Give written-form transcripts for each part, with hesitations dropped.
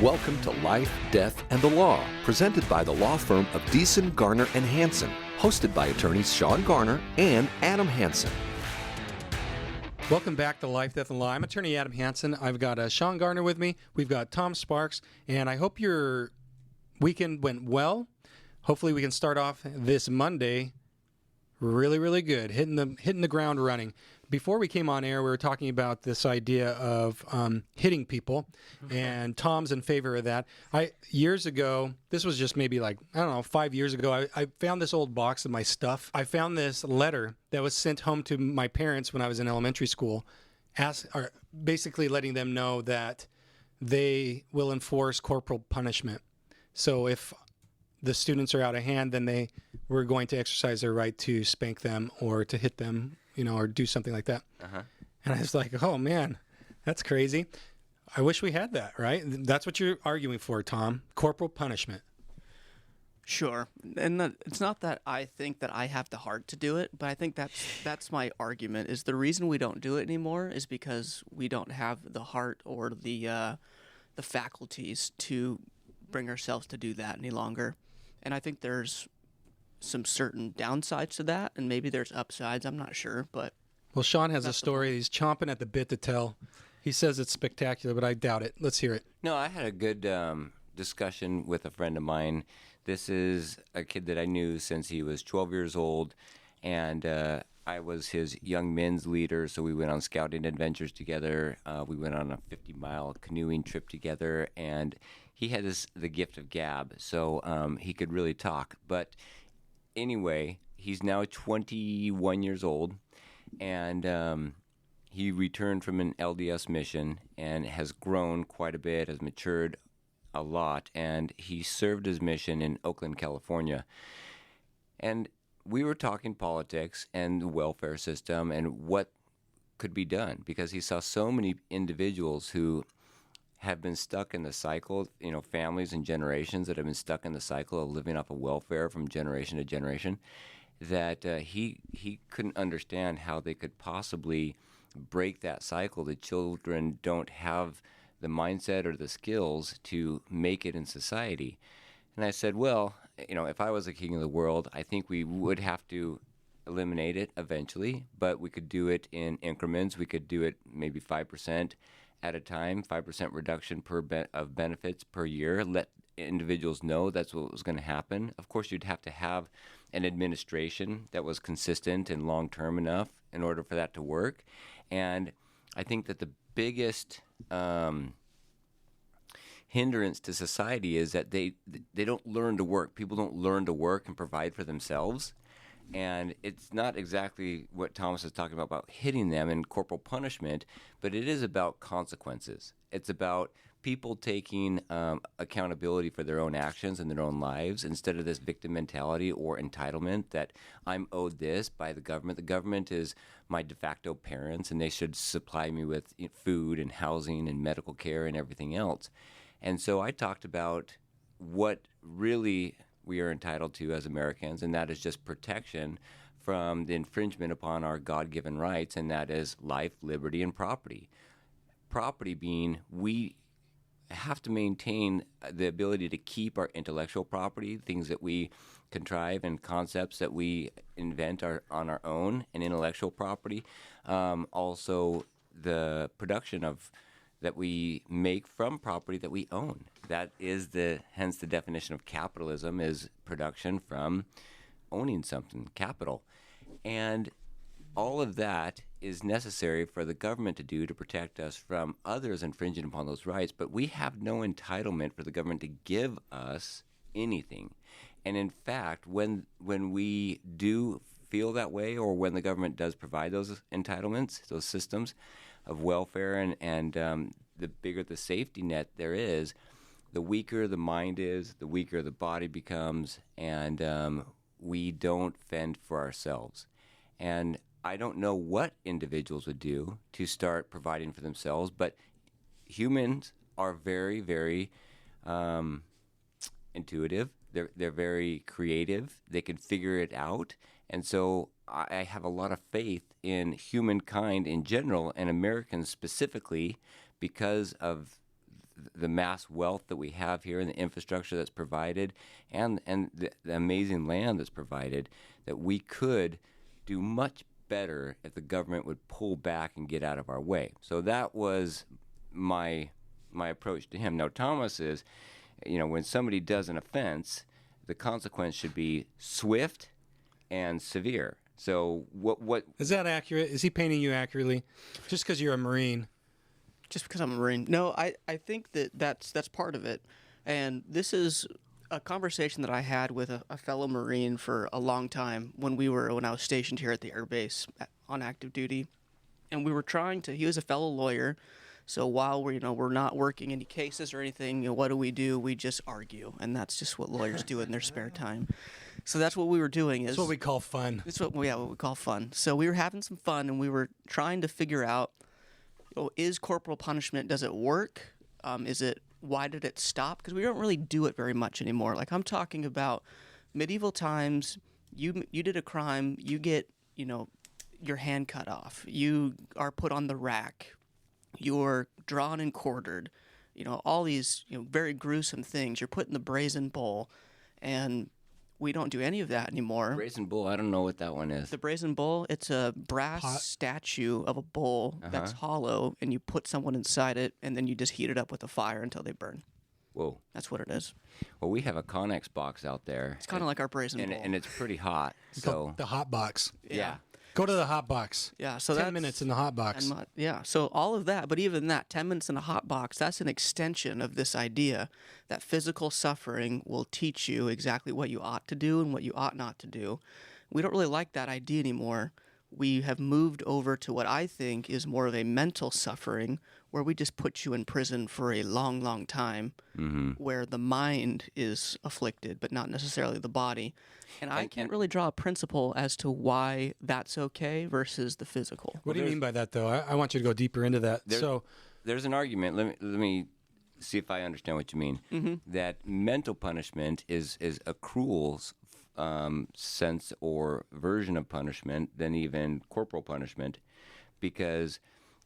Welcome to Life, Death, and the Law, presented by the law firm of Deason, Garner, and Hansen, hosted by attorneys Shawn Garner and Adam Hansen. Welcome back to Life, Death, and Law. I'm attorney Adam Hansen. I've got Shawn Garner with me. We've got Tom Sparks, and I hope your weekend went well. Hopefully we can start off this Monday really, really good, hitting the ground running. Before we came on air, we were talking about this idea of hitting people, and Tom's in favor of that. Years ago, this was just maybe 5 years ago, I found this old box of my stuff. I found this letter that was sent home to my parents when I was in elementary school, basically letting them know that they will enforce corporal punishment. So if the students are out of hand, then they were going to exercise their right to spank them or to hit them, or do something like that. Uh-huh. And I was like, oh man, that's crazy. I wish we had that, right? That's what you're arguing for, Tom. Corporal punishment. Sure. And it's not that I think that I have the heart to do it, but I think that's my argument, is the reason we don't do it anymore is because we don't have the heart or the faculties to bring ourselves to do that any longer. And I think there's some certain downsides to that, and maybe there's upsides. I'm not sure, but... Well, Shawn has a story. He's chomping at the bit to tell. He says it's spectacular, but I doubt it. Let's hear it. No, I had a good discussion with a friend of mine. This is a kid that I knew since he was 12 years old, and I was his young men's leader, so we went on scouting adventures together. We went on a 50-mile canoeing trip together, and he had the gift of gab, so he could really talk. But anyway, he's now 21 years old, and he returned from an LDS mission and has grown quite a bit, has matured a lot, and he served his mission in Oakland, California. And we were talking politics and the welfare system and what could be done, because he saw so many individuals who have been stuck in the cycle, families and generations that have been stuck in the cycle of living off of welfare from generation to generation, that he couldn't understand how they could possibly break that cycle. The children don't have the mindset or the skills to make it in society. And I said, well, if I was the king of the world, I think we would have to eliminate it eventually, but we could do it in increments. We could do it maybe 5% at a time, 5% reduction of benefits per year. Let individuals know that's what was going to happen. Of course, you'd have to have an administration that was consistent and long-term enough in order for that to work. And I think that the biggest hindrance to society is that they don't learn to work. People don't learn to work and provide for themselves. And it's not exactly what Thomas is talking about hitting them and corporal punishment, but it is about consequences. It's about people taking accountability for their own actions and their own lives instead of this victim mentality or entitlement that I'm owed this by the government. The government is my de facto parents, and they should supply me with food and housing and medical care and everything else. And so I talked about what really we are entitled to as Americans, and that is just protection from the infringement upon our God-given rights, and that is life, liberty, and property. Property being we have to maintain the ability to keep our intellectual property, things that we contrive and concepts that we invent on our own, and intellectual property. Also, the production of that we make from property that we own. That is hence the definition of capitalism is production from owning something, capital. And all of that is necessary for the government to do to protect us from others infringing upon those rights, but we have no entitlement for the government to give us anything. And in fact, when we do feel that way, or when the government does provide those entitlements, those systems of welfare, and the bigger the safety net there is, the weaker the mind is, the weaker the body becomes, and we don't fend for ourselves. And I don't know what individuals would do to start providing for themselves, but humans are very, very intuitive. They're very creative. They can figure it out. And so I have a lot of faith in humankind in general and Americans specifically because of the mass wealth that we have here and the infrastructure that's provided and the amazing land that's provided, that we could do much better if the government would pull back and get out of our way. So that was my approach to him. Now, Thomas is, when somebody does an offense, the consequence should be swift and severe. So what Is that accurate? Is he painting you accurately? Just because you're a Marine? Just because I'm a Marine. No, I think that's part of it. And this is a conversation that I had with a fellow Marine for a long time when I was stationed here at the Air Base on active duty. And we were he was a fellow lawyer. So while we're not working any cases or anything, what do? We just argue. And that's just what lawyers do in their spare time. So that's what we were doing. That's what we call fun. That's what we call fun. So we were having some fun, and we were trying to figure out, is corporal punishment, does it work? Why did it stop? Because we don't really do it very much anymore. Like, I'm talking about medieval times. You did a crime, you get, your hand cut off. You are put on the rack. You're drawn and quartered. All these, very gruesome things. You're put in the brazen bull, and we don't do any of that anymore. Brazen bull, I don't know what that one is. The brazen bull, it's a brass statue of a bull that's hollow, and you put someone inside it, and then you just heat it up with a fire until they burn. Whoa. That's what it is. Well, we have a Connex box out there. It's kind of like our brazen bull. And it's pretty hot. So The hot box. yeah. Go to the hot box. Yeah, so 10 minutes in the hot box. So all of that, but even that, 10 minutes in a hot box, that's an extension of this idea that physical suffering will teach you exactly what you ought to do and what you ought not to do. We don't really like that idea anymore. We have moved over to what I think is more of a mental suffering, where we just put you in prison for a long, long time, where the mind is afflicted, but not necessarily the body. And I can't really draw a principle as to why that's okay versus the physical. What do you mean by that, though? I want you to go deeper into that. There's an argument. Let me see if I understand what you mean. That mental punishment is a cruel sense or version of punishment than even corporal punishment, because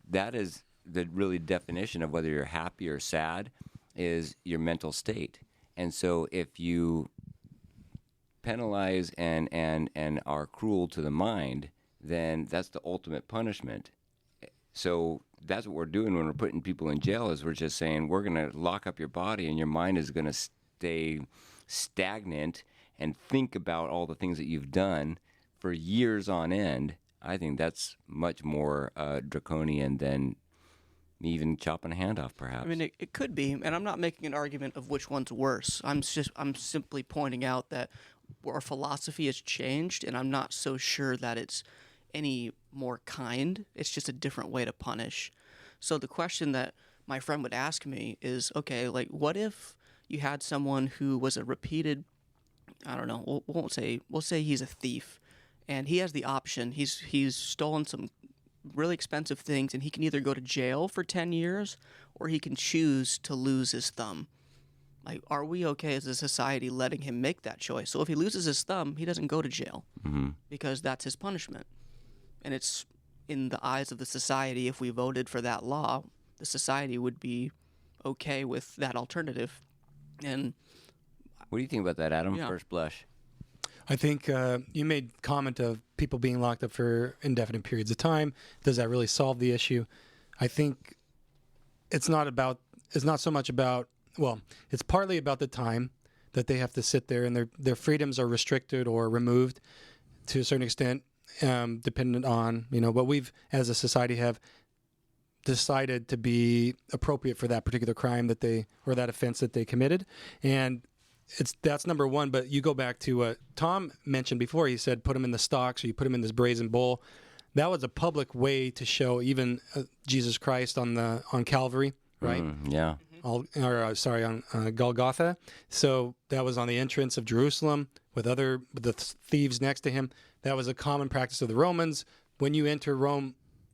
that is the really definition of whether you're happy or sad is your mental state. And so if you penalize and are cruel to the mind, then that's the ultimate punishment. So that's what we're doing when we're putting people in jail, is we're just saying we're going to lock up your body and your mind is going to stay stagnant and think about all the things that you've done for years on end. I think that's much more draconian than even chopping a hand off, perhaps. I mean, it could be, and I'm not making an argument of which one's worse. I'm simply pointing out that our philosophy has changed, and I'm not so sure that it's any more kind. It's just a different way to punish. So the question that my friend would ask me is, okay, like, what if you had someone who was a repeated, I don't know, we'll say he's a thief, and he has the option. He's stolen some really expensive things, and he can either go to jail for 10 years or he can choose to lose his thumb. Like, are we okay as a society letting him make that choice? So if he loses his thumb, he doesn't go to jail because that's his punishment. And it's in the eyes of the society, if we voted for that law, the society would be okay with that alternative. And what do you think about that, Adam? Yeah. First blush. I think you made comment of people being locked up for indefinite periods of time. Does that really solve the issue? I think it's not so much about, well, it's partly about the time that they have to sit there, and their freedoms are restricted or removed to a certain extent, dependent on, what we've, as a society, have decided to be appropriate for that particular crime or that offense that they committed. And that's number one. But you go back to what Tom mentioned before. He said, put him in the stocks, or you put him in this brazen bull. That was a public way to show even Jesus Christ on Calvary, right? Yeah. On Golgotha. So that was on the entrance of Jerusalem with the thieves next to him. That was a common practice of the Romans. When you enter Rome,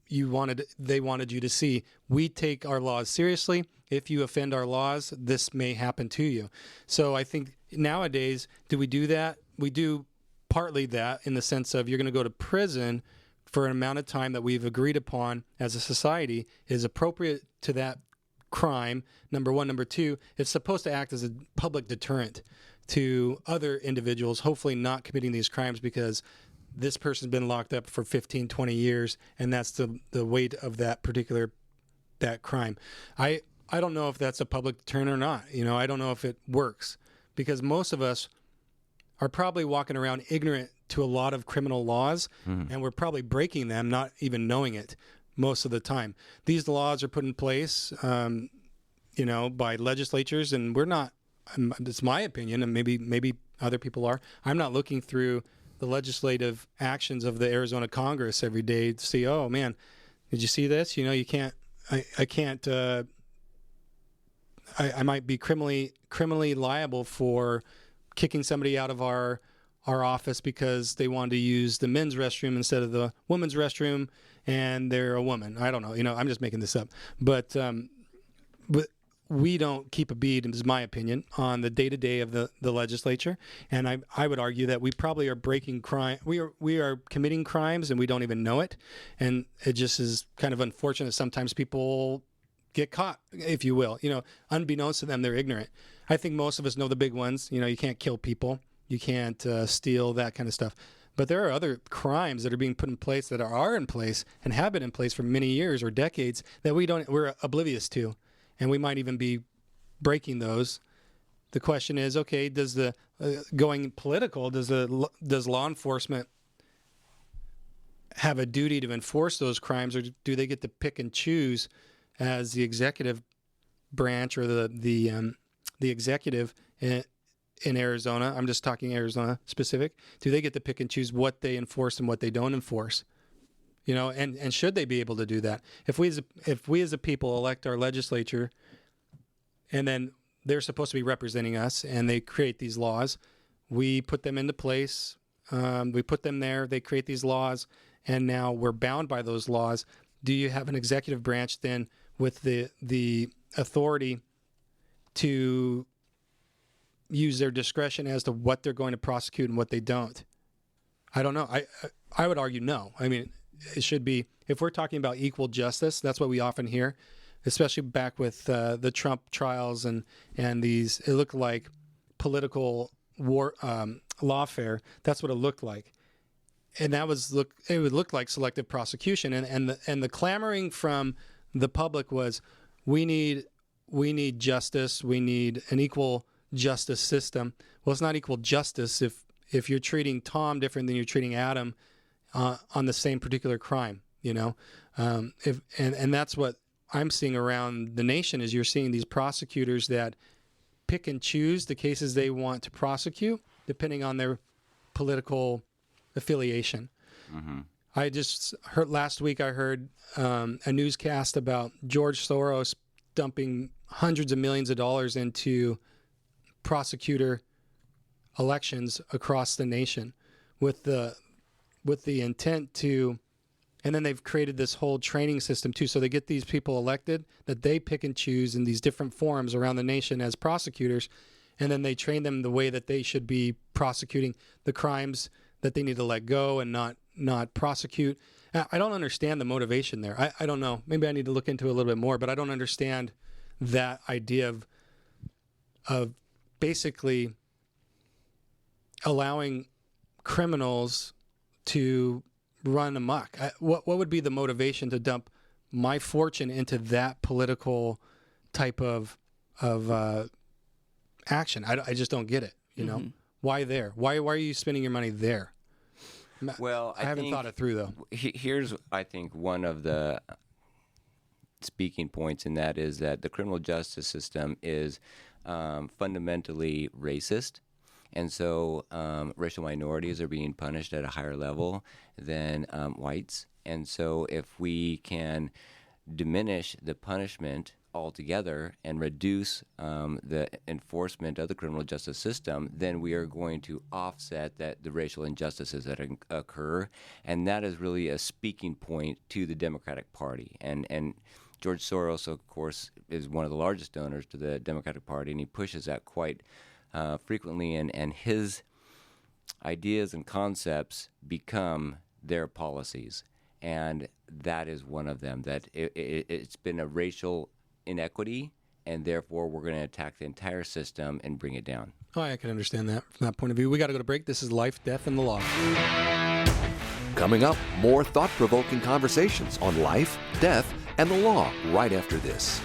they wanted you to see, we take our laws seriously. If you offend our laws, this may happen to you. So I think nowadays, do we do that? We do partly that in the sense of you're going to go to prison for an amount of time that we've agreed upon as a society is appropriate to that crime, number one. Number two, it's supposed to act as a public deterrent to other individuals, hopefully not committing these crimes, because this person's been locked up for 15, 20 years, and that's the weight of that crime. I don't know if that's a public deterrent or not. I don't know if it works, because most of us are probably walking around ignorant to a lot of criminal laws, and we're probably breaking them, not even knowing it most of the time. These laws are put in place, by legislatures, and we're not. It's my opinion, and maybe other people are. I'm not looking through the legislative actions of the Arizona Congress every day to see, oh man, did you see this? You can't. I can't. I might be criminally liable for kicking somebody out of our office because they wanted to use the men's restroom instead of the women's restroom, and they're a woman. I don't know. I'm just making this up, but we don't keep a bead, is my opinion, on the day-to-day of the legislature. And I would argue that we probably are breaking crime. We are committing crimes, and we don't even know it. And it just is kind of unfortunate. Sometimes people get caught, if you will. Unbeknownst to them, they're ignorant. I think most of us know the big ones. You can't kill people. You can't steal, that kind of stuff. But there are other crimes that are being put in place, that are in place and have been in place for many years or decades, that we're oblivious to. And we might even be breaking those. The question is, okay, does the going political? Does law enforcement have a duty to enforce those crimes, or do they get to pick and choose as the executive branch or the executive in Arizona? I'm just talking Arizona specific. Do they get to pick and choose what they enforce and what they don't enforce? And should they be able to do that? If we as a people elect our legislature, and then they're supposed to be representing us, and they create these laws, we put them into place, we put them there, they create these laws, and now we're bound by those laws. Do you have an executive branch then with the authority to use their discretion as to what they're going to prosecute and what they don't? I don't know. I would argue no. I mean, it should be, if we're talking about equal justice, that's what we often hear, especially back with the Trump trials and these, it looked like political war lawfare. That's what it looked like. And it would look like selective prosecution. And the clamoring from the public was, we need justice. We need an equal justice system. Well, it's not equal justice if you're treating Tom different than you're treating Adam on the same particular crime, and that's what I'm seeing around the nation, is you're seeing these prosecutors that pick and choose the cases they want to prosecute depending on their political affiliation. Mm-hmm. I just heard last week, I heard a newscast about George Soros dumping hundreds of millions of dollars into prosecutor elections across the nation with the intent to, and then they've created this whole training system too. So they get these people elected that they pick and choose in these different forums around the nation as prosecutors, and then they train them the way that they should be prosecuting the crimes that they need to let go and not prosecute. I don't understand the motivation there. I don't know. Maybe I need to look into it a little bit more, but I don't understand that idea of basically allowing criminals to run amok. What would be the motivation to dump my fortune into that political type of action? I just don't get it. Why there? Why are you spending your money there? Well, I haven't thought it through though. Here's, I think, one of the speaking points, and that is that the criminal justice system is fundamentally racist. And so racial minorities are being punished at a higher level than whites. And so if we can diminish the punishment altogether and reduce the enforcement of the criminal justice system, then we are going to offset the racial injustices that occur. And that is really a speaking point to the Democratic Party. And George Soros, of course, is one of the largest donors to the Democratic Party, and he pushes that quite frequently, and his ideas and concepts become their policies, and that is one of them. That it's been a racial inequity, and therefore we're going to attack the entire system and bring it down. Oh, I can understand that from that point of view. We got to go to break. This is Life, Death, and the Law. Coming up, more thought-provoking conversations on life, death, and the law right after this.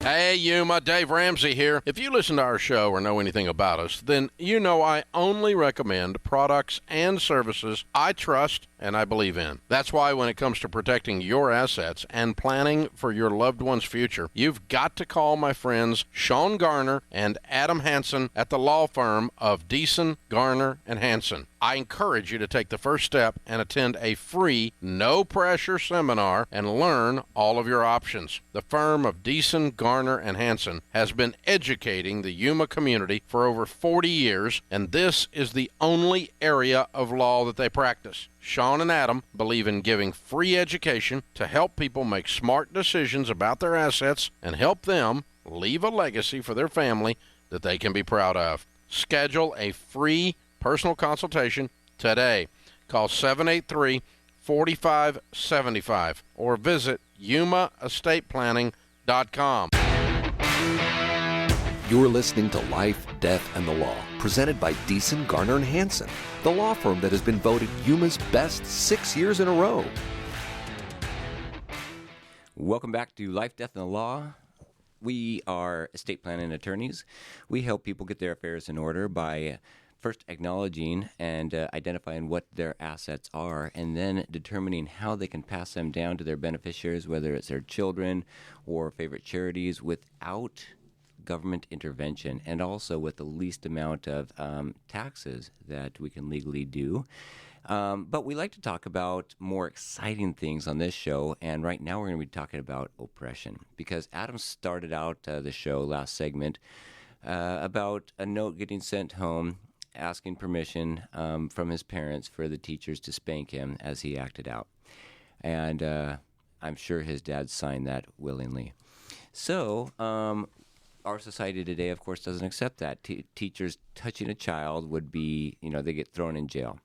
Hey, Yuma, Dave Ramsey here. If you listen to our show or know anything about us, then you know I only recommend products and services I trust and I believe in. That's why when it comes to protecting your assets and planning for your loved one's future, you've got to call my friends Shawn Garner and Adam Hansen at the law firm of Deason, Garner, and Hansen. I encourage you to take the first step and attend a free, no-pressure seminar and learn all of your options. The firm of Deason, Garner, and Hansen has been educating the Yuma community for over 40 years, and this is the only area of law that they practice. Shawn and Adam believe in giving free education to help people make smart decisions about their assets and help them leave a legacy for their family that they can be proud of. Schedule a free personal consultation today. Call 783-4575 or visit yumaestateplanning.com. You're listening to Life, Death, and the Law, presented by Deason, Garner, and Hansen, the law firm that has been voted Yuma's best 6 years in a row. Welcome back to Life, Death, and the Law. We are estate planning attorneys. We help people get their affairs in order by first acknowledging and identifying what their assets are, and then determining how they can pass them down to their beneficiaries, whether it's their children or favorite charities, without government intervention, and also with the least amount of taxes that we can legally do. But we like to talk about more exciting things on this show, and right now we're going to be talking about oppression, because Adam started out the show last segment about a note getting sent home asking permission from his parents for the teachers to spank him as he acted out. And I'm sure his dad signed that willingly. So our society today, of course, doesn't accept that. Teachers touching a child would be, they get thrown in jail.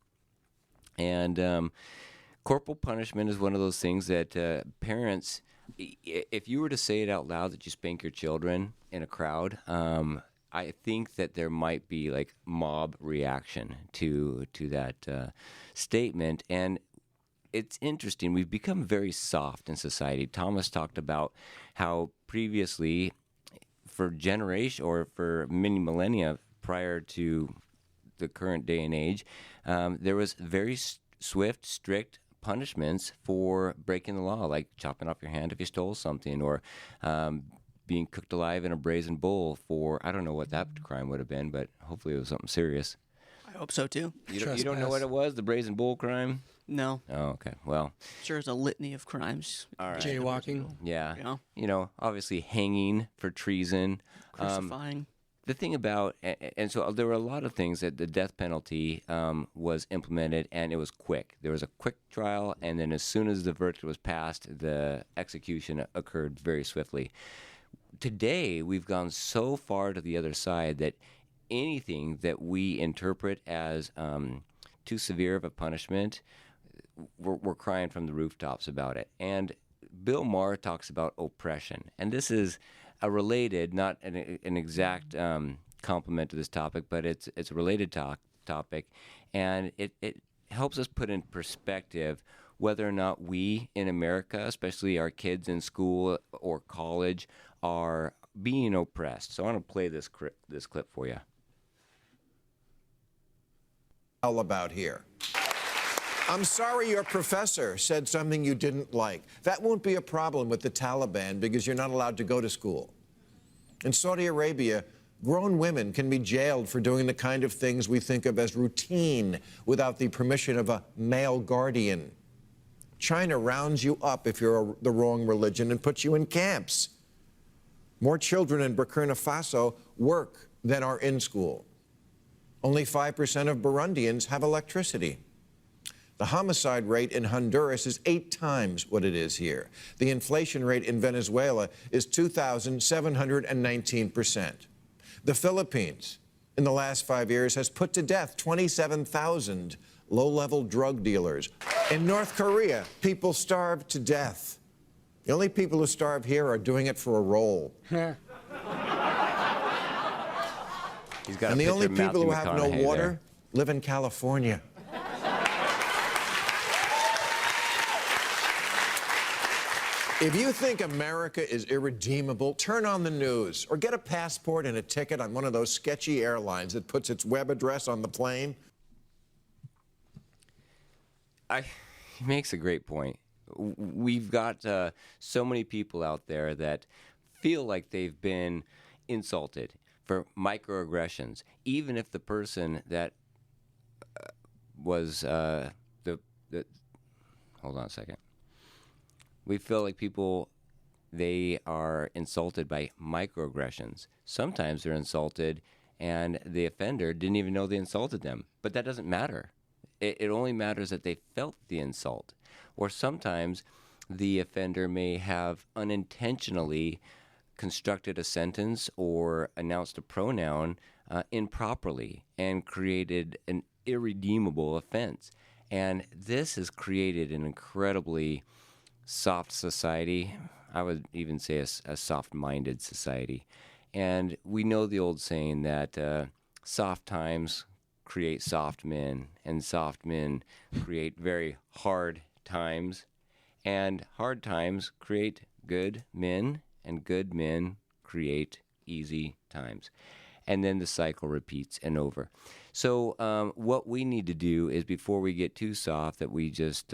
And corporal punishment is one of those things that parents, if you were to say it out loud that you spank your children in a crowd, I think that there might be like mob reaction to that statement. And it's interesting. We've become very soft in society. Thomas talked about how previously, for generation or for many millennia prior to the current day and age, there was very swift, strict punishments for breaking the law, like chopping off your hand if you stole something, or being cooked alive in a brazen bull for, I don't know what that crime would have been, but hopefully it was something serious. I hope so, too. You don't know what it was, the brazen bull crime? No. Oh, okay. Well. Sure, it's a litany of crimes. All right. Jaywalking. Yeah. Obviously hanging for treason. Crucifying. The thing about, and so there were a lot of things that the death penalty was implemented, and it was quick. There was a quick trial, and then as soon as the verdict was passed, the execution occurred very swiftly. Today, we've gone so far to the other side that anything that we interpret as too severe of a punishment, we're crying from the rooftops about it. And Bill Maher talks about oppression, and this is a related, not an exact complement to this topic, but it's a related topic, and it helps us put in perspective whether or not we in America, especially our kids in school or college, are being oppressed. So I want to play this clip for you. All about here. I'm sorry your professor said something you didn't like. That won't be a problem with the Taliban because you're not allowed to go to school. In Saudi Arabia, grown women can be jailed for doing the kind of things we think of as routine without the permission of a male guardian. China rounds you up if you're the wrong religion and puts you in camps. More children in Burkina Faso work than are in school. Only 5% of Burundians have electricity. The homicide rate in Honduras is 8 times what it is here. The inflation rate in Venezuela is 2,719%. The Philippines, in the last 5 years, has put to death 27,000 low-level drug dealers. In North Korea, people starve to death. The only people who starve here are doing it for a role. He's got And a the only picture of people who Matthew have no McConaughey water there. live in California. If you think America is irredeemable, turn on the news or get a passport and a ticket on one of those sketchy airlines that puts its web address on the plane. He makes a great point. We've got so many people out there that feel like they've been insulted for microaggressions, even if the person that was hold on a second. We feel like people, they are insulted by microaggressions. Sometimes they're insulted and the offender didn't even know they insulted them. But that doesn't matter. It only matters that they felt the insult. Or sometimes the offender may have unintentionally constructed a sentence or announced a pronoun improperly and created an irredeemable offense. And this has created an incredibly soft society. I would even say a soft-minded society. And we know the old saying that soft times create soft men, and soft men create very hard times, and hard times create good men, and good men create easy times. And then the cycle repeats and over. So what we need to do is, before we get too soft that we just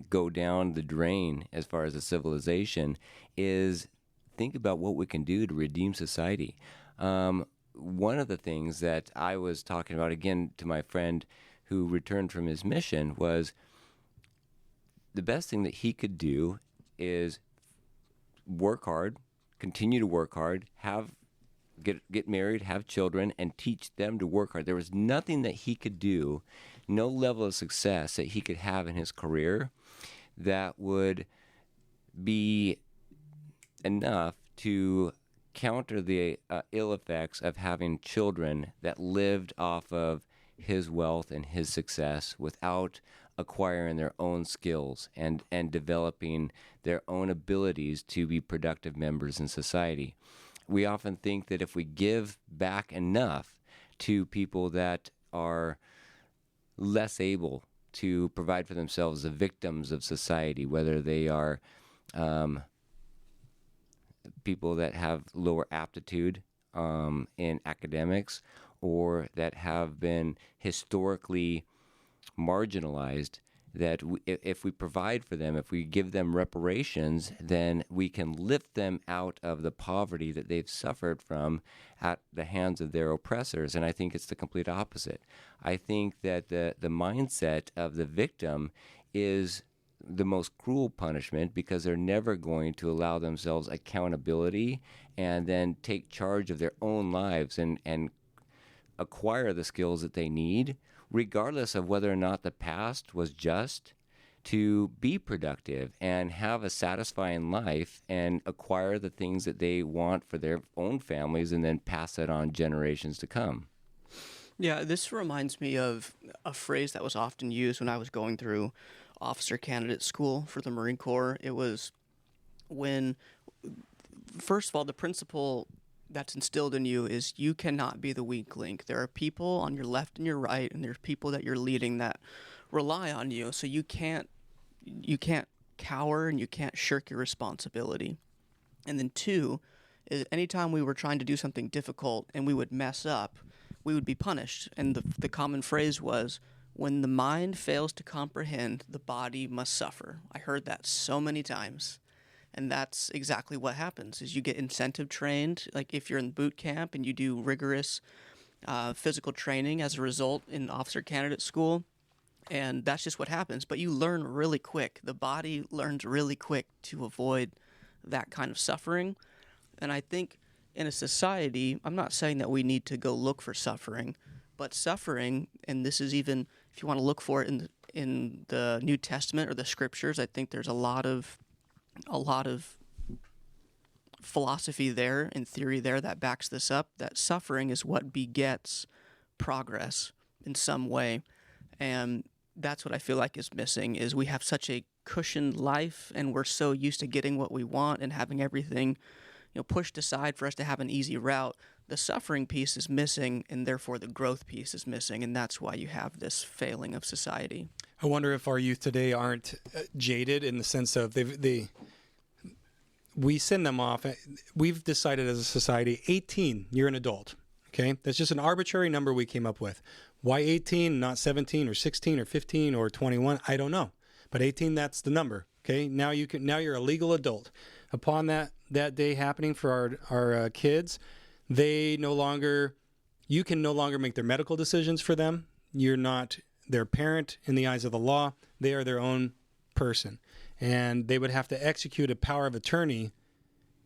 go down the drain as far as a civilization, is think about what we can do to redeem society. One of the things that I was talking about, again, to my friend who returned from his mission, was the best thing that he could do is work hard, continue to work hard, get married, have children, and teach them to work hard. There was nothing that he could do, no level of success that he could have in his career that would be enough to counter the ill effects of having children that lived off of his wealth and his success without acquiring their own skills and developing their own abilities to be productive members in society. We often think that if we give back enough to people that are less able to provide for themselves, the victims of society, whether they are people that have lower aptitude in academics, or that have been historically marginalized, that if we provide for them, if we give them reparations, then we can lift them out of the poverty that they've suffered from at the hands of their oppressors. And I think it's the complete opposite. I think that the mindset of the victim is the most cruel punishment, because they're never going to allow themselves accountability and then take charge of their own lives and acquire the skills that they need, regardless of whether or not the past was just, to be productive and have a satisfying life and acquire the things that they want for their own families, and then pass that on generations to come. Yeah, this reminds me of a phrase that was often used when I was going through officer candidate school for the Marine Corps. It was when, first of all, the principle that's instilled in you is you cannot be the weak link. There are people on your left and your right, and there's people that you're leading that rely on you. So you can't cower, and you can't shirk your responsibility. And then two is, anytime we were trying to do something difficult and we would mess up, we would be punished. And the common phrase was, when the mind fails to comprehend, the body must suffer. I heard that so many times. And that's exactly what happens, is you get incentive trained. Like if you're in boot camp and you do rigorous physical training as a result in officer candidate school, and that's just what happens. But you learn really quick. The body learns really quick to avoid that kind of suffering. And I think in a society, I'm not saying that we need to go look for suffering, but suffering, and this is even, if you want to look for it in the New Testament or the scriptures, I think there's a lot of philosophy there and theory there that backs this up, that suffering is what begets progress in some way. And that's what I feel like is missing, is we have such a cushioned life, and we're so used to getting what we want and having everything, pushed aside for us to have an easy route. The suffering piece is missing, and therefore the growth piece is missing, and that's why you have this failing of society. I wonder if our youth today aren't jaded in the sense of we send them off. We've decided as a society, 18, you're an adult. Okay, that's just an arbitrary number we came up with. Why 18, not 17 or 16 or 15 or 21? I don't know, but 18, that's the number. Okay, now you're a legal adult. Upon that day happening for our kids, you can no longer make their medical decisions for them. You're not their parent in the eyes of the law. They are their own person, and they would have to execute a power of attorney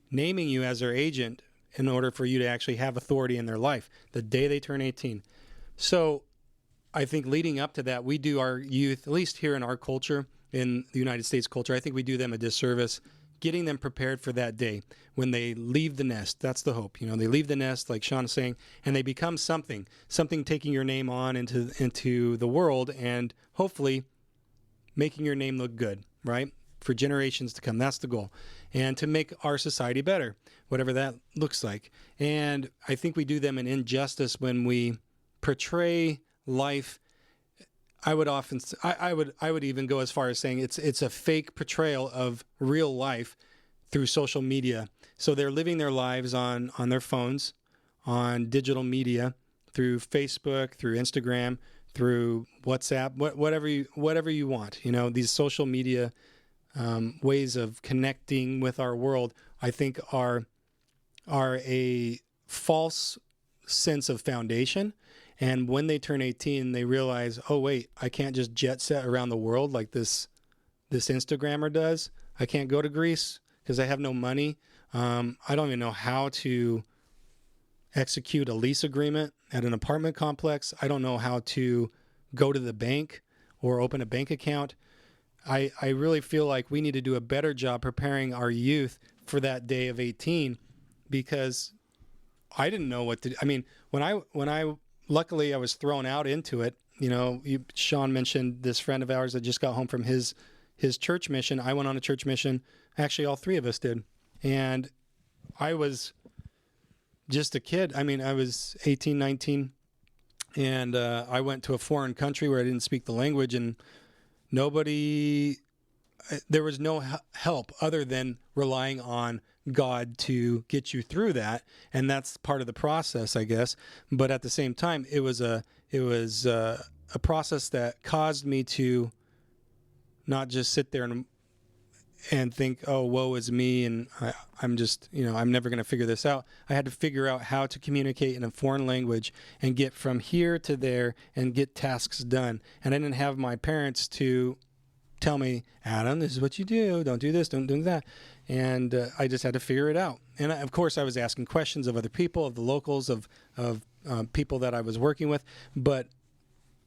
naming you as their agent in order for you to actually have authority in their life the day they turn 18. So I think leading up to that, we do our youth, at least here in our culture, in the United States culture, I think we do them a disservice getting them prepared for that day when they leave the nest. That's the hope. They leave the nest, like Shawn is saying, and they become something taking your name on into the world and hopefully making your name look good, right? For generations to come. That's the goal. And to make our society better, whatever that looks like. And I think we do them an injustice when we portray life. I would even go as far as saying it's a fake portrayal of real life through social media. So they're living their lives on their phones, on digital media, through Facebook, through Instagram, through WhatsApp, whatever you want. These social media ways of connecting with our world, I think are a false sense of foundation. And when they turn 18, they realize, oh, wait, I can't just jet set around the world like this Instagrammer does. I can't go to Greece because I have no money. I don't even know how to execute a lease agreement at an apartment complex. I don't know how to go to the bank or open a bank account. I really feel like we need to do a better job preparing our youth for that day of 18, because I didn't know what to do. I mean, when I luckily I was thrown out into it. Shawn mentioned this friend of ours that just got home from his church mission. I went on a church mission. Actually, all three of us did. And I was just a kid. I mean, I was 18, 19, and I went to a foreign country where I didn't speak the language, and there was no help other than relying on God to get you through that, and that's part of the process, I guess. But at the same time, it was a process that caused me to not just sit there and think, oh, woe is me, and I'm just, I'm never going to figure this out. I had to figure out how to communicate in a foreign language and get from here to there and get tasks done. And I didn't have my parents to tell me, Adam, this is what you do. Don't do this. Don't do that. And I just had to figure it out. And of course, I was asking questions of other people, of the locals, of people that I was working with. But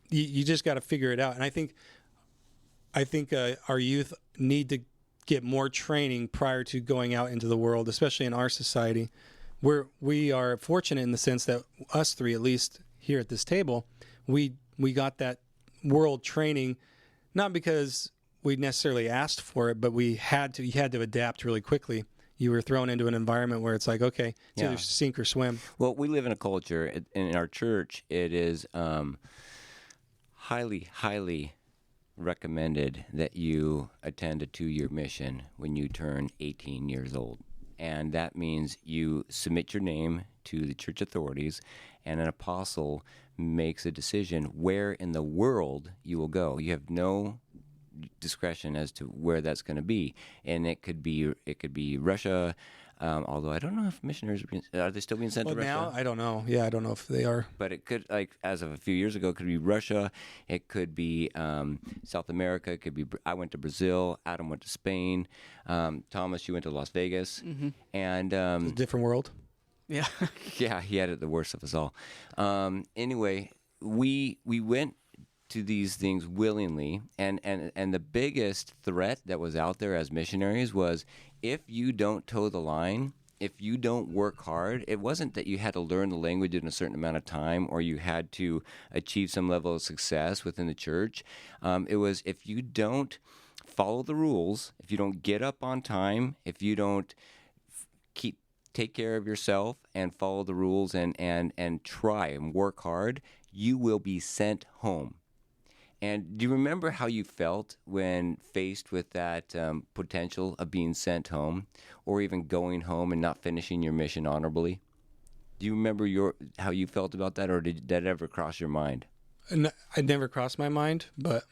you just got to figure it out. And I think our youth need to get more training prior to going out into the world, especially in our society, where we are fortunate in the sense that us three, at least here at this table, we got that world training, not because we necessarily asked for it, but you had to adapt really quickly. You were thrown into an environment where it's like, okay, it's either sink or swim. Well, we live in a culture, in our church, it is highly, highly recommended that you attend a 2-year mission when you turn 18 years old. And that means you submit your name to the church authorities, and an apostle makes a decision where in the world you will go. You have no discretion as to where that's going to be, and it could be Russia. Although I don't know if missionaries are they still being sent to Russia now. I don't know. Yeah, I don't know if they are. But it could, like as of a few years ago, it could be Russia. It could be South America. It could be. I went to Brazil. Adam went to Spain. Thomas, you went to Las Vegas, and it's a different world. Yeah. Yeah, he had it the worst of us all. Anyway, we went to these things willingly, and the biggest threat that was out there as missionaries was, if you don't toe the line, if you don't work hard, it wasn't that you had to learn the language in a certain amount of time or you had to achieve some level of success within the church. It was if you don't follow the rules, if you don't get up on time, if you don't take care of yourself and follow the rules and try and work hard, you will be sent home. And do you remember how you felt when faced with that potential of being sent home or even going home and not finishing your mission honorably? Do you remember how you felt about that, or did that ever cross your mind? It never crossed my mind, but...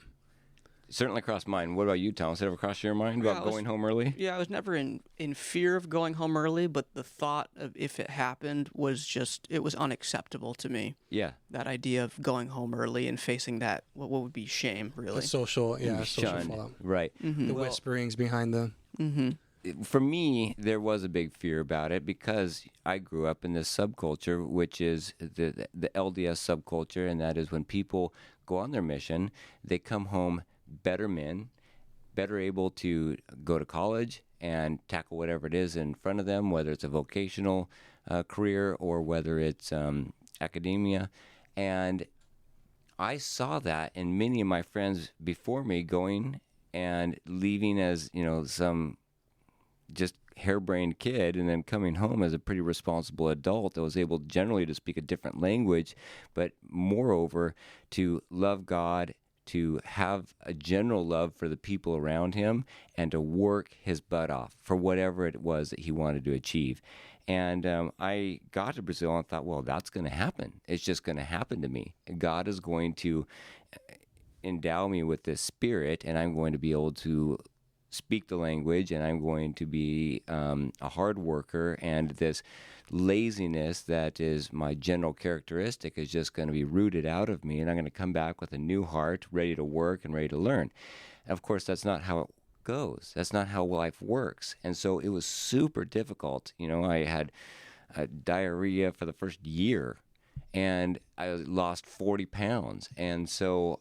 Certainly crossed mine. What about you, Thomas? Did it ever cross your mind about going home early? Yeah, I was never in fear of going home early, but the thought of if it happened was it was unacceptable to me. Yeah. That idea of going home early and facing that, what would be shame, really. The social Shunned. fallout. Right. Mm-hmm. The whisperings behind the... Mm-hmm. For me, there was a big fear about it because I grew up in this subculture, which is the LDS subculture, and that is when people go on their mission, they come home better men, better able to go to college and tackle whatever it is in front of them, whether it's a vocational career or whether it's academia. And I saw that in many of my friends before me going and leaving as, some just harebrained kid and then coming home as a pretty responsible adult that was able generally to speak a different language, but moreover to love God, to have a general love for the people around him, and to work his butt off for whatever it was that he wanted to achieve. And I got to Brazil and thought, well, that's going to happen. It's just going to happen to me. God is going to endow me with this spirit, and I'm going to be able to speak the language, and I'm going to be a hard worker, and this laziness that is my general characteristic is just going to be rooted out of me, and I'm going to come back with a new heart, ready to work and ready to learn. And of course, that's not how it goes. That's not how life works. And so it was super difficult. I had diarrhea for the first year, and I lost 40 pounds. And so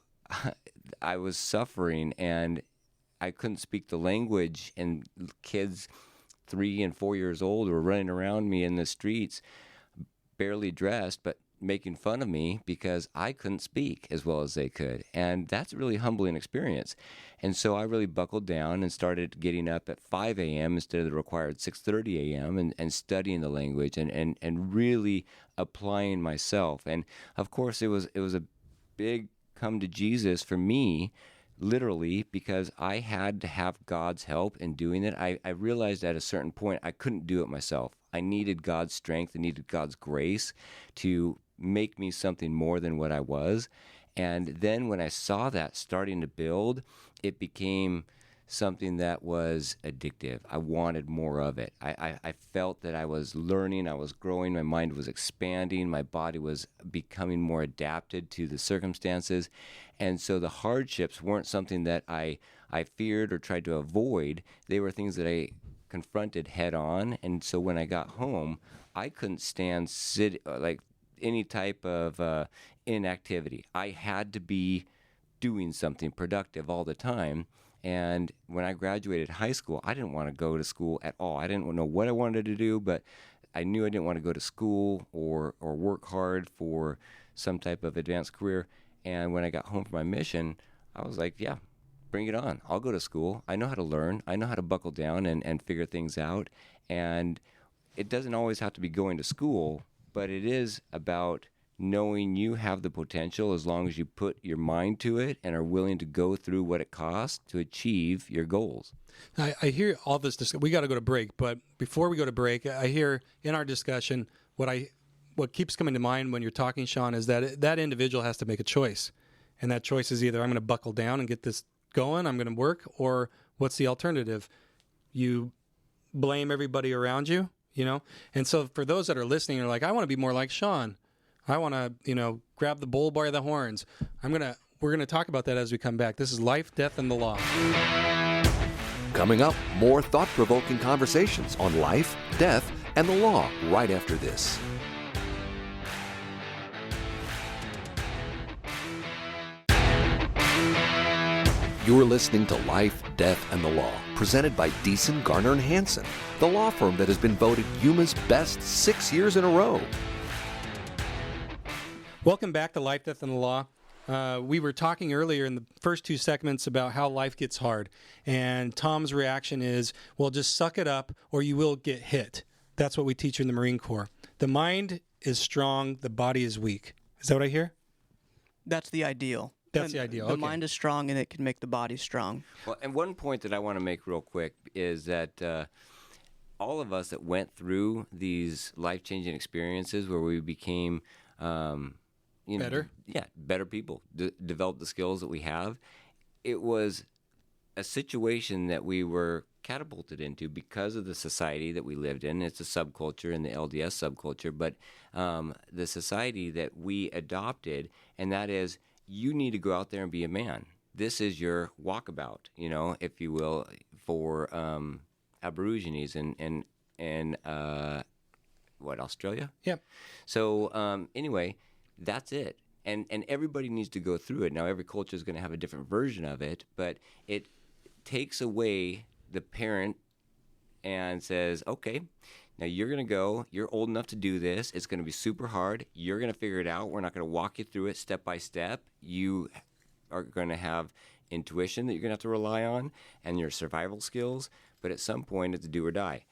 I was suffering, and I couldn't speak the language, and kids 3 and 4 years old were running around me in the streets, barely dressed, but making fun of me because I couldn't speak as well as they could. And that's a really humbling experience. And so I really buckled down and started getting up at 5 a.m. instead of the required 6:30 a.m. and studying the language and really applying myself. And of course, it was a big come to Jesus for me, literally, because I had to have God's help in doing it. I realized at a certain point I couldn't do it myself. I needed God's strength. I needed God's grace to make me something more than what I was. And then when I saw that starting to build, it became something that was addictive. I wanted more of it. I felt that I was learning, I was growing, my mind was expanding, my body was becoming more adapted to the circumstances. And so the hardships weren't something that I feared or tried to avoid. They were things that I confronted head on. And so when I got home, I couldn't stand any type of inactivity. I had to be doing something productive all the time. And when I graduated high school, I didn't want to go to school at all. I didn't know what I wanted to do, but I knew I didn't want to go to school or work hard for some type of advanced career. And when I got home from my mission, I was like, yeah, bring it on. I'll go to school. I know how to learn. I know how to buckle down and figure things out. And it doesn't always have to be going to school, but it is about knowing you have the potential as long as you put your mind to it and are willing to go through what it costs to achieve your goals. I hear all this discussion. We got to go to break, but before we go to break, I hear in our discussion what keeps coming to mind when you're talking, Shawn, is that individual has to make a choice, and that choice is either I'm going to buckle down and get this going, I'm going to work, or what's the alternative? You blame everybody around you, And so for those that are listening, you're like, I want to be more like Shawn. I want to, grab the bull by the horns. We're going to talk about that as we come back. This is Life, Death, and the Law. Coming up, more thought-provoking conversations on life, death, and the law right after this. You're listening to Life, Death, and the Law, presented by Deason, Garner, and Hansen, the law firm that has been voted Yuma's best 6 years in a row. Welcome back to Life, Death, and the Law. We were talking earlier in the first two segments about how life gets hard, and Tom's reaction is, well, just suck it up or you will get hit. That's what we teach in the Marine Corps. The mind is strong, the body is weak. Is that what I hear? That's the ideal. That's the ideal. The Okay. mind is strong, and it can make the body strong. Well, and one point that I want to make real quick is that all of us that went through these life-changing experiences where we became, Better? better people, developed the skills that we have, it was a situation that we were catapulted into because of the society that we lived in. It's a subculture in the LDS subculture, but the society that we adopted, and that is, you need to go out there and be a man. This is your walkabout, if you will, for Aborigines in Australia? Yep. So anyway, that's it. And everybody needs to go through it. Now, every culture is going to have a different version of it, but it takes away the parent and says, okay, now you're going to go, you're old enough to do this, it's going to be super hard, you're going to figure it out, we're not going to walk you through it step by step, you are going to have intuition that you're going to have to rely on and your survival skills, but at some point it's do or die.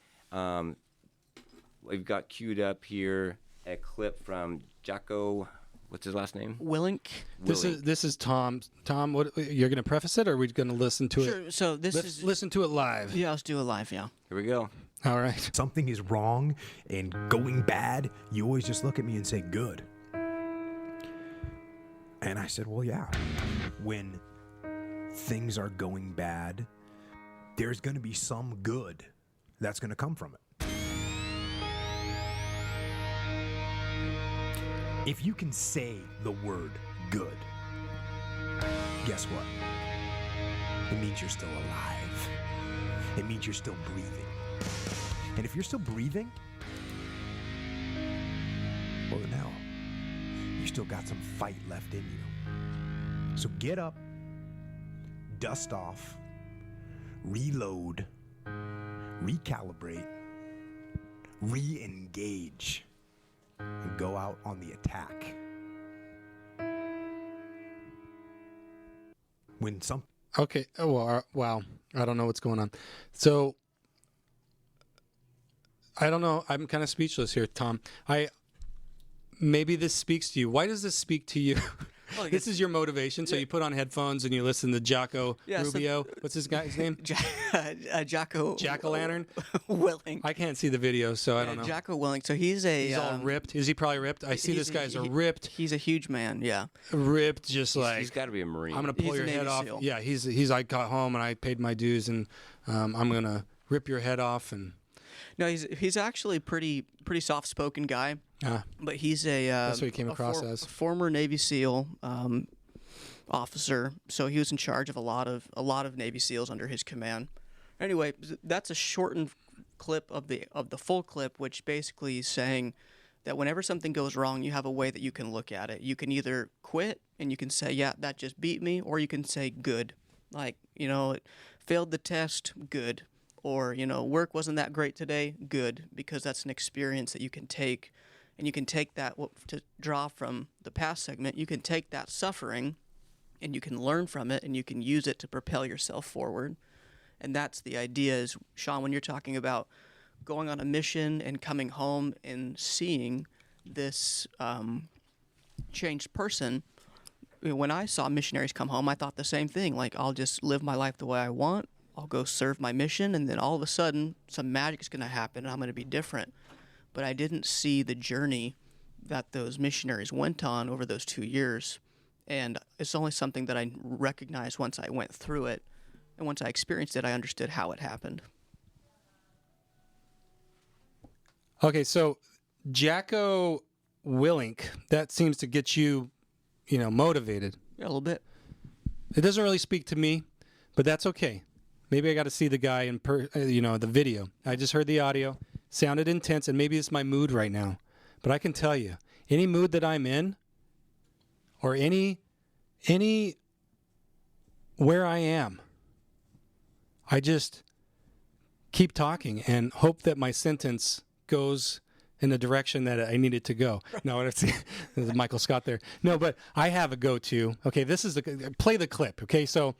We've got queued up here a clip from Jocko, what's his last name? Willink. This is Tom. Tom, what you're going to preface it, or are we going to listen to Sure. it? So this Let's is listen to it live. Yeah, let's do it live. Yeah. Here we go. All right. Something is wrong and going bad, you always just look at me and say, good. And I said, well, yeah. When things are going bad, there's going to be some good that's going to come from it. If you can say the word good, guess what? It means you're still alive. It means you're still breathing. And if you're still breathing, well, then hell, you still got some fight left in you. So get up, dust off, reload, recalibrate, re-engage, and go out on the attack. When some Okay. Oh, well, wow. I don't know what's going on. So, I don't know. I'm kind of speechless here, Tom. Maybe this speaks to you. Why does this speak to you? Well, This is your motivation. So you put on headphones and you listen to Jocko Rubio. What's this guy's name? Jocko. Jack-o'-lantern? Willink. I can't see the video, so I don't know. Jocko Willink. So he's all ripped. Is he probably ripped? I see this guy's ripped, He's a huge man. Yeah. just like. He's got to be a Marine. I'm gonna pull He's your a head Navy off. SEAL. Yeah, he's. I got home and I paid my dues, and I'm gonna rip your head off. And No, he's actually pretty soft-spoken guy. But he's That's what he came across as. a former Navy SEAL officer. So he was in charge of a lot of Navy SEALs under his command. Anyway, that's a shortened clip of the full clip, which basically is saying that whenever something goes wrong, you have a way that you can look at it. You can either quit and you can say, yeah, that just beat me, or you can say, good. Like, it failed the test, good. Or, work wasn't that great today, good, because that's an experience that you can take. And you can take that, to draw from the past segment, you can take that suffering and you can learn from it and you can use it to propel yourself forward. And that's the idea is, Shawn, when you're talking about going on a mission and coming home and seeing this changed person, when I saw missionaries come home, I thought the same thing. Like, I'll just live my life the way I want. I'll go serve my mission, and then all of a sudden, some magic's going to happen, and I'm going to be different. But I didn't see the journey that those missionaries went on over those 2 years. And it's only something that I recognized once I went through it. And once I experienced it, I understood how it happened. okay, so Jocko Willink, that seems to get you, motivated. Yeah, a little bit. It doesn't really speak to me, but that's okay. Maybe I got to see the guy in the video. I just heard the audio. Sounded intense, and maybe it's my mood right now. But I can tell you, any mood that I'm in, or any where I am, I just keep talking and hope that my sentence goes in the direction that I need it to go. No, there's Michael Scott there. No, but I have a go-to. Okay, this is play the clip. Okay, so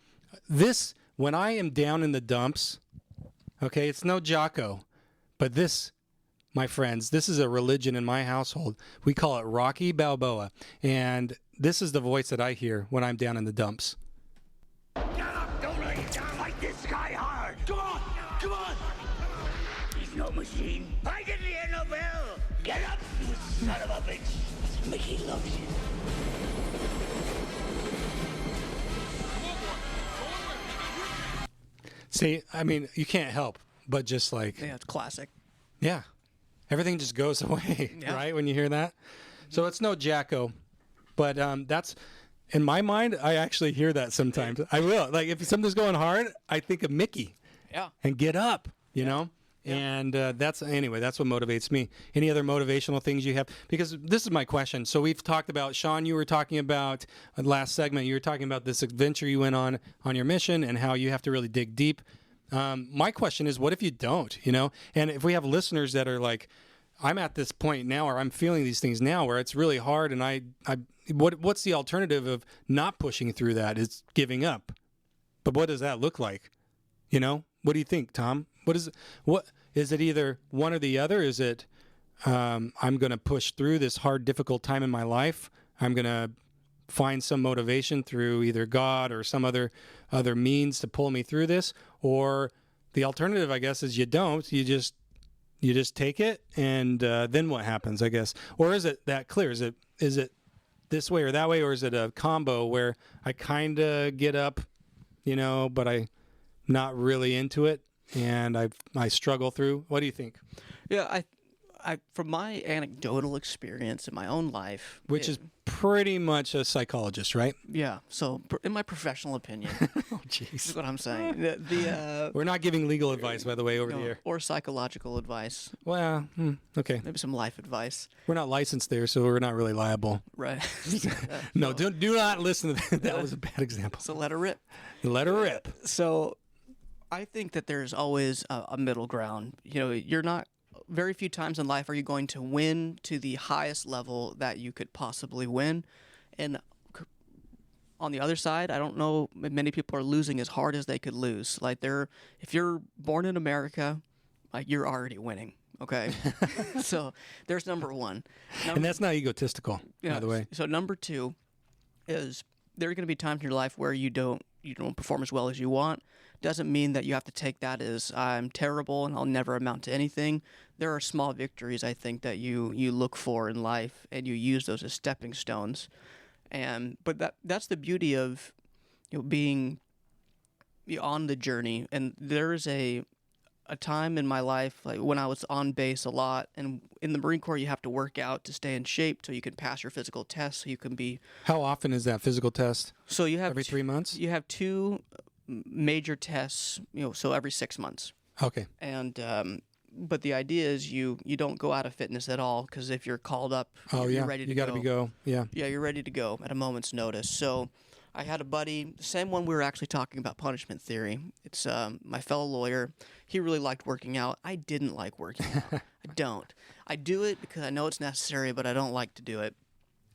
this, when I am down in the dumps, okay, it's no Jocko, but this, my friends, this is a religion in my household. We call it Rocky Balboa, and this is the voice that I hear when I'm down in the dumps. Get up! Don't lay it down! Fight this guy hard! Come on! Come on! He's no machine. I didn't hear no bell! Get up, you son of a bitch! Mickey loves you. See, I mean, you can't help but just like, Yeah, it's classic. yeah, everything just goes away, Yeah. right, when you hear that? So it's no Jacko, but that's, in my mind, I actually hear that sometimes. I will. Like, if something's going hard, I think of Mickey. Yeah. And get up, you know? And that's what motivates me. Any other motivational things you have? Because this is my question. So we've talked about, Shawn, you were talking about, last segment, you were talking about this adventure you went on your mission and how you have to really dig deep. My question is, what if you don't, you know? And if we have listeners that are like, I'm at this point now, or I'm feeling these things now where it's really hard, and what's the alternative of not pushing through that? Is giving up. But what does that look like? You know? What do you think, Tom? What is it either one or the other? Is it I'm going to push through this hard, difficult time in my life? I'm going to find some motivation through either God or some other means to pull me through this, or the alternative, I guess, is you don't. You just take it, and then what happens? I guess, or is it that clear? Is it this way or that way, or is it a combo where I kind of get up, you know, but I'm not really into it, and I struggle through? What do you think? Yeah, I from my anecdotal experience in my own life, Which is pretty much a psychologist, right? yeah. So in my professional opinion, Oh, jeez. this is what I'm saying. We're not giving legal advice, by the way, over the air. Or psychological advice, Well, okay. maybe some life advice, We're not licensed there, so we're not really liable. right? No, do not listen to that. That was a bad example. So let her rip. Let her rip. So I think that there's always a middle ground. You know, you're not. Very few times in life are you going to win to the highest level that you could possibly win. And on the other side, I don't know if many people are losing as hard as they could lose. Like if you're born in America, like you're already winning. Okay. So there's number one. And that's not egotistical, by the way. So number two is there are going to be times in your life where you don't perform as well as you want. Doesn't mean that you have to take that as I'm terrible and I'll never amount to anything. There are small victories, I think, that you look for in life, and you use those as stepping stones. But that's the beauty of being on the journey. And there's a time in my life, like when I was on base a lot, and in the Marine Corps you have to work out to stay in shape so you can pass your physical test, so you can be. How often is that physical test? So you have Every 3 months? You have two major tests, so every 6 months. Okay. And but the idea is you don't go out of fitness at all, because if you're called up, you're ready to you got to go. Yeah. Yeah, you're ready to go at a moment's notice. So I had a buddy, the same one we were actually talking about punishment theory. It's my fellow lawyer. He really liked working out. I didn't like working out. I don't. I do it because I know it's necessary, but I don't like to do it.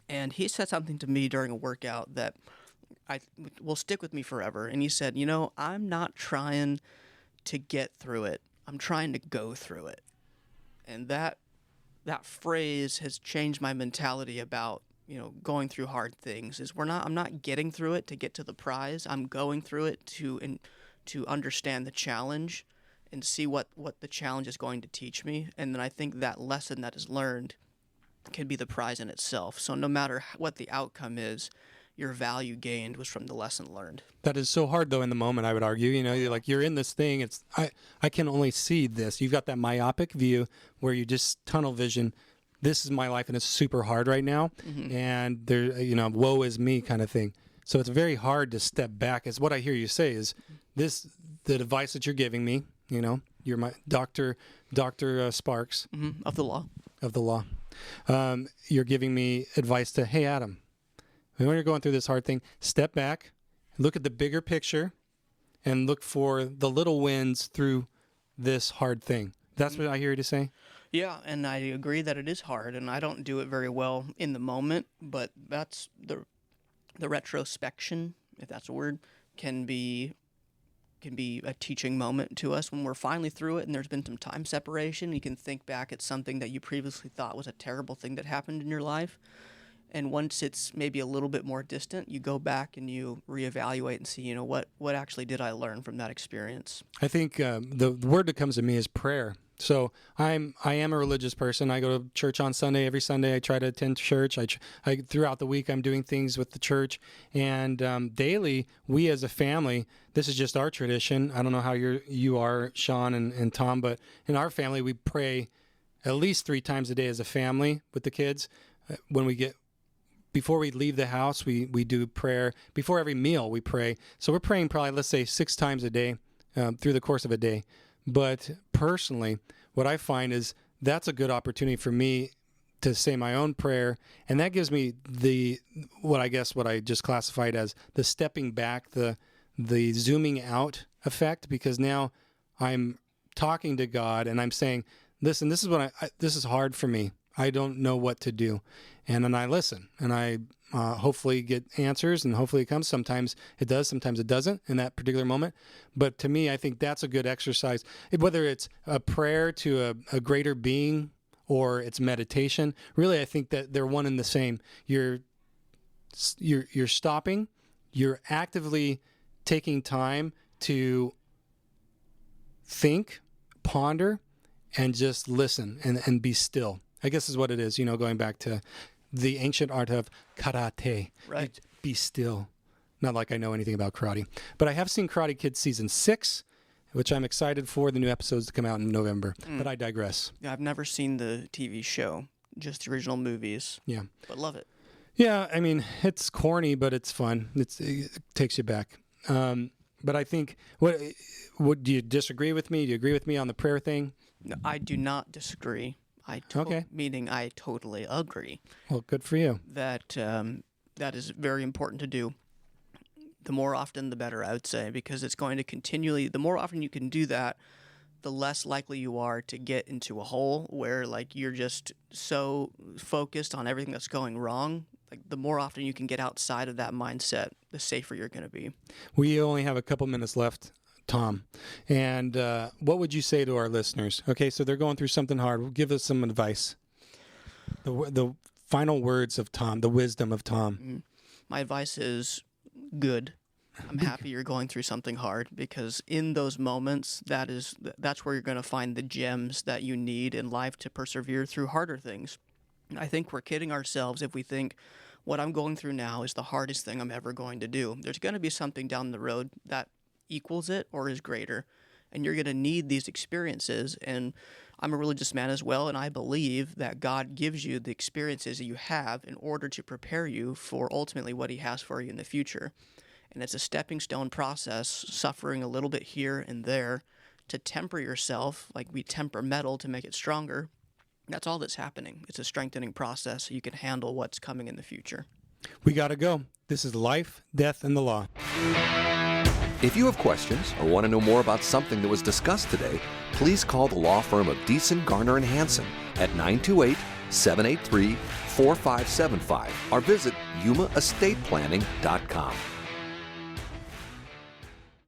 And he said something to me during a workout that will stick with me forever. And he said, I'm not trying to get through it. I'm trying to go through it. And that phrase has changed my mentality about, going through hard things. I'm not getting through it to get to the prize. I'm going through it to understand the challenge and see what the challenge is going to teach me. And then I think that lesson that is learned can be the prize in itself. So no matter what the outcome is, your value gained was from the lesson learned. That is so hard, though, in the moment, I would argue. You're in this thing. I can only see this. You've got that myopic view where you just tunnel vision. This is my life, and it's super hard right now. Mm-hmm. And there, woe is me kind of thing. So it's very hard to step back. As what I hear you say is the advice that you're giving me. You're my Dr. Sparks. Mm-hmm. Of the law. You're giving me advice to, hey, Adam, when you're going through this hard thing, step back, look at the bigger picture, and look for the little wins through this hard thing. That's what I hear you to say? Yeah, and I agree that it is hard, and I don't do it very well in the moment, but that's the retrospection, if that's a word, can be a teaching moment to us when we're finally through it and there's been some time separation. You can think back at something that you previously thought was a terrible thing that happened in your life. And once it's maybe a little bit more distant, you go back and you reevaluate and see, what actually did I learn from that experience? I think the word that comes to me is prayer. So I am a religious person. I go to church on Sunday. Every Sunday I try to attend church. I throughout the week I'm doing things with the church. And daily, we as a family, this is just our tradition. I don't know how you are, Shawn and Tom, but in our family we pray at least 3 times a day as a family with the kids. Before we leave the house, we do prayer. Before every meal, we pray. So we're praying probably, let's say, 6 times a day through the course of a day. But personally, what I find is that's a good opportunity for me to say my own prayer, and that gives me what I just classified as the stepping back, the zooming out effect, because now I'm talking to God and I'm saying, listen, this is what this is hard for me. I don't know what to do. And then I listen, and I hopefully get answers, and hopefully it comes. Sometimes it does, sometimes it doesn't in that particular moment. But to me, I think that's a good exercise. Whether it's a prayer to a greater being or it's meditation, really I think that they're one and the same. You're stopping, you're actively taking time to think, ponder, and just listen and be still. I guess is what it is, going back to the ancient art of karate. Right. Be still. Not like I know anything about karate. But I have seen Karate Kid Season 6, which I'm excited for the new episodes to come out in November. But I digress. Yeah, I've never seen the TV show, just the original movies. Yeah. But love it. Yeah, I mean, it's corny, but it's fun. It takes you back. But I think, what do you disagree with me? Do you agree with me on the prayer thing? No, I do not disagree. Okay. Meaning I totally agree. Well, good for you. That is very important to do. The more often, the better, I would say, because it's going to continually, the more often you can do that, the less likely you are to get into a hole where you're just so focused on everything that's going wrong. The more often you can get outside of that mindset, the safer you're going to be. We only have a couple minutes left, Tom. And what would you say to our listeners? Okay, so they're going through something hard. Give us some advice. The final words of Tom, the wisdom of Tom. My advice is good. I'm happy you're going through something hard, because in those moments, that's where you're going to find the gems that you need in life to persevere through harder things. I think we're kidding ourselves if we think what I'm going through now is the hardest thing I'm ever going to do. There's going to be something down the road that equals it or is greater, and you're going to need these experiences. And I'm a religious man as well, and I believe that God gives you the experiences that you have in order to prepare you for ultimately what he has for you in the future. And it's a stepping stone process, suffering a little bit here and there to temper yourself, like we temper metal to make it stronger. That's all that's happening. It's a strengthening process so you can handle what's coming in the future. We got to go. This is Life, Death, and the Law. If you have questions or want to know more about something that was discussed today, please call the law firm of Deason, Garner, and Hansen at 928-783-4575 or visit yumaestateplanning.com.